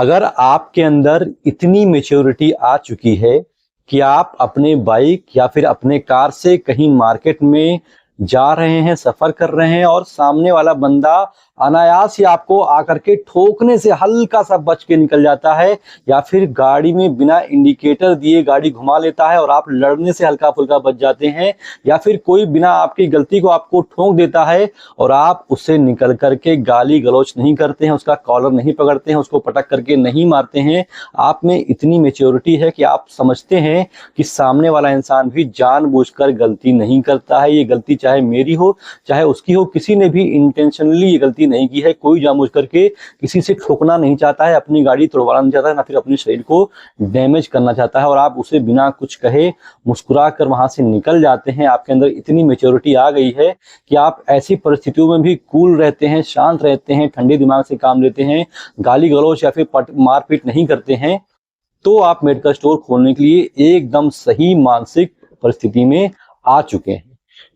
अगर आपके अंदर इतनी मैच्योरिटी आ चुकी है कि आप अपने बाइक या फिर अपने कार से कहीं मार्केट में जा रहे हैं, सफर कर रहे हैं और सामने वाला बंदा अनायास ही आपको आकर के ठोकने से हल्का सा बच के निकल जाता है, या फिर गाड़ी में बिना इंडिकेटर दिए गाड़ी घुमा लेता है और आप लड़ने से हल्का फुल्का बच जाते हैं, या फिर कोई बिना आपकी गलती को आपको ठोक देता है और आप उससे निकल करके गाली गलौज नहीं करते हैं, उसका कॉलर नहीं पकड़ते हैं, उसको पटक करके नहीं मारते हैं। आप में इतनी मैच्योरिटी है कि आप समझते हैं कि सामने वाला इंसान भी जानबूझकर गलती नहीं करता है। ये गलती चाहे मेरी हो चाहे उसकी हो, किसी ने भी इंटेंशनली ये गलती नहीं की है। कोई जानबूझ करके किसी से ठोकना नहीं चाहता है, अपनी गाड़ी तोड़वाना नहीं चाहता है, ना फिर अपने शरीर को डैमेज करना चाहता है, और आप उसे बिना कुछ कहे मुस्कुरा कर वहां से निकल जाते हैं। आपके अंदर इतनी मैच्योरिटी आ गई है कि आप ऐसी परिस्थितियों में भी कूल रहते हैं, शांत रहते हैं, ठंडे दिमाग से काम लेते हैं, गाली गलौज या फिर मारपीट नहीं करते हैं। तो आप मेडिकल स्टोर खोलने के लिए एकदम सही मानसिक परिस्थिति में आ चुके हैं,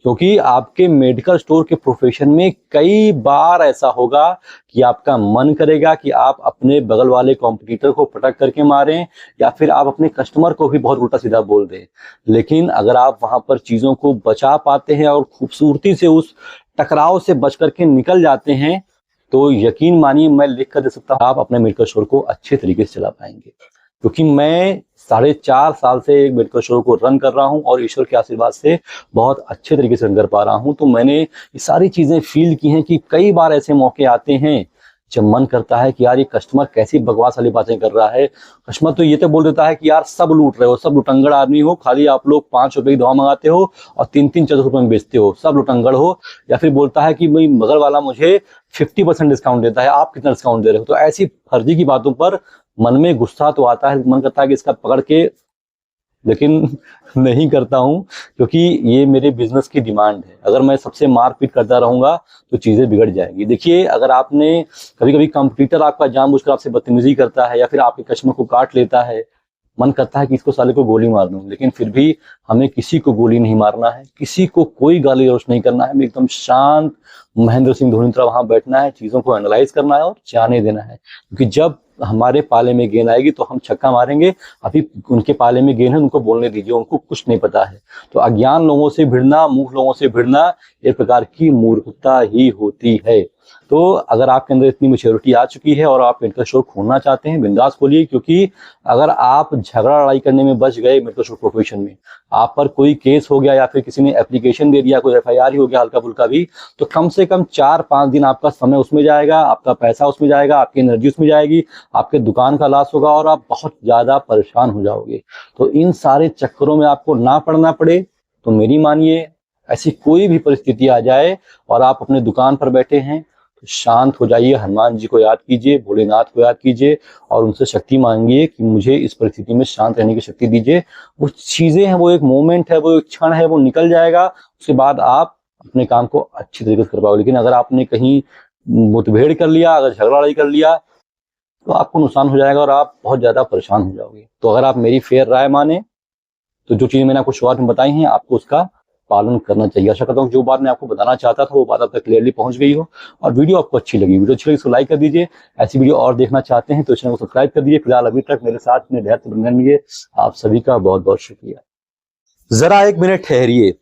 क्योंकि आपके मेडिकल स्टोर के प्रोफेशन में कई बार ऐसा होगा कि आपका मन करेगा कि आप अपने बगल वाले कॉम्पिटिटर को पटक करके मारें, या फिर आप अपने कस्टमर को भी बहुत उल्टा सीधा बोल दें। लेकिन अगर आप वहां पर चीजों को बचा पाते हैं और खूबसूरती से उस टकराव से बच करके निकल जाते हैं, तो यकीन मानिए, मैं लिख कर दे सकता हूं, आप अपने मेडिकल स्टोर को अच्छे तरीके से चला पाएंगे। क्योंकि मैं 4.5 साल से एक मेडिकल स्टोर को रन कर रहा हूं और ईश्वर के आशीर्वाद से बहुत अच्छे तरीके से रन कर पा रहा हूं। तो मैंने ये सारी चीजें फील की हैं कि कई बार ऐसे मौके आते हैं जब मन करता है कि यार ये कस्टमर कैसी बकवास वाली बातें कर रहा है। कस्टमर तो ये तो बोल देता है कि यार सब लूट रहे हो, सब लुटंगड़ आदमी हो, खाली आप लोग 5 रुपए की दवा मंगाते हो और 3-3-4 रुपए में बेचते हो, सब लुटंगड़ हो। या फिर बोलता है कि भाई बगल वाला मुझे 50% डिस्काउंट देता है, आप कितना डिस्काउंट दे रहे हो। तो ऐसी फर्जी की बातों पर मन में गुस्सा तो आता है, मन करता है कि इसका पकड़ के, लेकिन नहीं करता हूं, क्योंकि ये मेरे बिजनेस की डिमांड है। अगर मैं सबसे मारपीट करता रहूंगा तो चीजें बिगड़ जाएंगी। देखिए, अगर आपने कभी कभी कंपटीटर आपका जानबूझकर आपसे बदतमीजी करता है या फिर आपके कस्टमर को काट लेता है, मन करता है कि इसको साले को गोली मार दूं, लेकिन फिर भी हमें किसी को गोली नहीं मारना है, किसी को कोई गाली गलौज नहीं करना है। हमें एकदम शांत महेंद्र सिंह धोनी तरह वहां बैठना है, चीजों को एनालाइज करना है और जाने देना है। क्योंकि जब हमारे पाले में गेंद आएगी तो हम छक्का मारेंगे। अभी उनके पाले में गेंद है, उनको बोलने दीजिए, उनको कुछ नहीं पता है। तो अज्ञान लोगों से भिड़ना, मूर्ख लोगों से भिड़ना एक प्रकार की मूर्खता ही होती है। तो अगर आपके अंदर इतनी मैच्योरिटी आ चुकी है और आप मेडिकल स्टोर खोलना चाहते हैं, बिंदास खोलिए। क्योंकि अगर आप झगड़ा लड़ाई करने में बच गए मेडिकल स्टोर प्रोफेशन में, आप पर कोई केस हो गया या फिर किसी ने एप्लीकेशन दे दिया, कोई FIR ही हो गया हल्का फुल्का भी, तो कम से कम 4-5 दिन आपका समय उसमें जाएगा, आपका पैसा उसमें जाएगा, आपकी एनर्जी उसमें जाएगी, आपके दुकान का लॉस होगा और आप बहुत ज्यादा परेशान हो जाओगे। तो इन सारे चक्करों में आपको ना पड़ना पड़े तो मेरी मानिए, ऐसी कोई भी परिस्थिति आ जाए और आप अपने दुकान पर बैठे हैं, तो शांत हो जाइए, हनुमान जी को याद कीजिए, भोलेनाथ को याद कीजिए और उनसे शक्ति मांगिए कि मुझे इस परिस्थिति में शांत रहने की शक्ति दीजिए। वो चीजें हैं, वो एक मोमेंट है, वो एक क्षण है, वो निकल जाएगा। उसके बाद आप अपने काम को अच्छी तरीके से कर पाओगे। लेकिन अगर आपने कहीं मुठभेड़ कर लिया, अगर झगड़ा लड़ाई कर लिया, तो आपको नुकसान हो जाएगा और आप बहुत ज्यादा परेशान हो जाओगे। तो अगर आप मेरी फेयर राय माने तो जो चीजें मैंने आपको शुरुआत में बताई हैं, आपको उसका पालन करना चाहिए। आशा करता हूँ जो बात मैं आपको बताना चाहता था वो बात आप तक क्लियरली पहुंच गई हो और वीडियो आपको अच्छी लगी। वीडियो अच्छी लगी तो लाइक कर दीजिए। ऐसी वीडियो और देखना चाहते हैं तो चैनल को सब्सक्राइब कर दीजिए। फिलहाल अभी तक मेरे साथ में धैर्य बने रहिए। आप सभी का बहुत बहुत शुक्रिया। जरा 1 मिनट ठहरिए,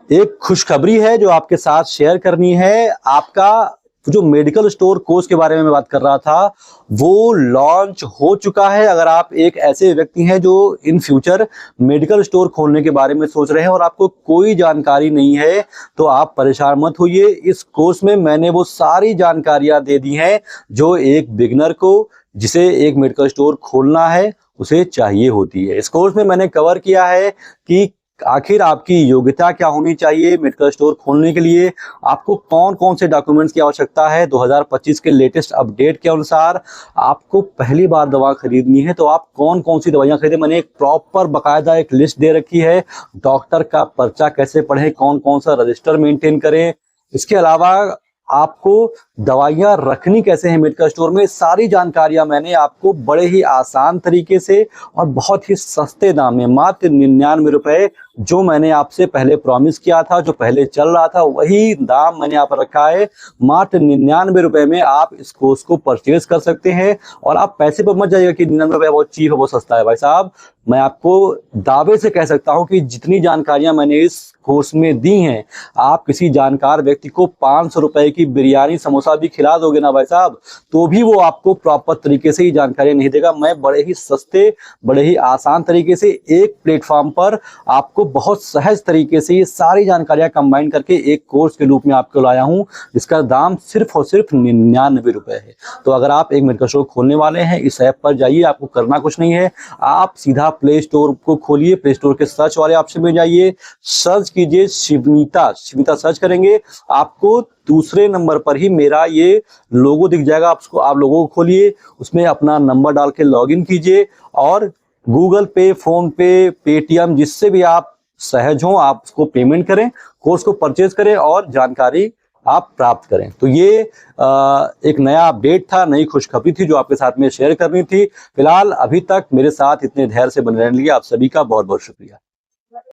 एक खुशखबरी है जो आपके साथ शेयर करनी है। आपका जो मेडिकल स्टोर कोर्स के बारे में मैं बात कर रहा था, वो लॉन्च हो चुका है। अगर आप एक ऐसे व्यक्ति हैं जो इन फ्यूचर मेडिकल स्टोर खोलने के बारे में सोच रहे हैं और आपको कोई जानकारी नहीं है, तो आप परेशान मत होइए। इस कोर्स में मैंने वो सारी जानकारियां दे दी हैं जो एक बिगिनर को, जिसे एक मेडिकल स्टोर खोलना है, उसे चाहिए होती है। इस कोर्स में मैंने कवर किया है कि आखिर आपकी योग्यता क्या होनी चाहिए मेडिकल स्टोर खोलने के लिए, आपको कौन कौन से डॉक्यूमेंट्स की आवश्यकता है। 2025 के लेटेस्ट अपडेट के अनुसार आपको पहली बार दवा खरीदनी है तो आप कौन कौन सी दवाइयां खरीदें। मैंने एक प्रॉपर बाकायदा एक लिस्ट दे रखी है। डॉक्टर का पर्चा कैसे पढ़ें, कौन कौन सा रजिस्टर मेंटेन करें, इसके अलावा आपको दवाइयां रखनी कैसे हैं मेडिकल स्टोर में, सारी जानकारियां मैंने आपको बड़े ही आसान तरीके से और बहुत ही सस्ते दाम में, मात्र 99 रुपए जो मैंने आपसे पहले प्रॉमिस किया था, जो पहले चल रहा था, वही दाम मैंने यहाँ पर रखा है। मात्र 99 रुपए में आप इस कोर्स को परचेज कर सकते हैं। और आप पैसे पर मत जाइएगा कि 99 रुपए बहुत चीप है, बहुत सस्ता है। भाई साहब, मैं आपको दावे से कह सकता हूं कि जितनी जानकारियां मैंने इस कोर्स में दी हैं, आप किसी जानकार व्यक्ति को 500 रुपए की बिरयानी समोसा भी खिला दोगे ना भाई साहब, तो भी वो आपको प्रॉपर तरीके से ही जानकारी नहीं देगा। मैं बड़े ही सस्ते, बड़े ही आसान तरीके से एक प्लेटफॉर्म पर आपको बहुत सहज तरीके से ये सारी जानकारियां कंबाइन करके एक कोर्स के रूप में आपको लाया हूं, जिसका दाम सिर्फ और सिर्फ 99 रुपए है। तो अगर आप एक मेडिकल स्टोर खोलने वाले हैं, इस ऐप पर जाइए, आपको करना कुछ नहीं है। आप सीधा प्ले स्टोर को खोलिए, प्ले स्टोर के सर्च वाले ऑप्शन में जाइए, सर्च कीजिए शिवनीता सर्च करेंगे, आपको दूसरे नंबर पर ही मेरा ये लोगो दिख जाएगा। आप लोगो को खोलिए, उसमें अपना नंबर डाल के लॉगिन कीजिए और गूगल पे, फोन पे, पेटीएम, जिससे भी आप सहज हो, आप उसको पेमेंट करें, कोर्स को परचेज करें और जानकारी आप प्राप्त करें। तो ये एक नया अपडेट था, नई खुशखबरी थी जो आपके साथ में शेयर करनी थी। फिलहाल अभी तक मेरे साथ इतने धैर्य से बने रहने के लिए आप सभी का बहुत बहुत शुक्रिया।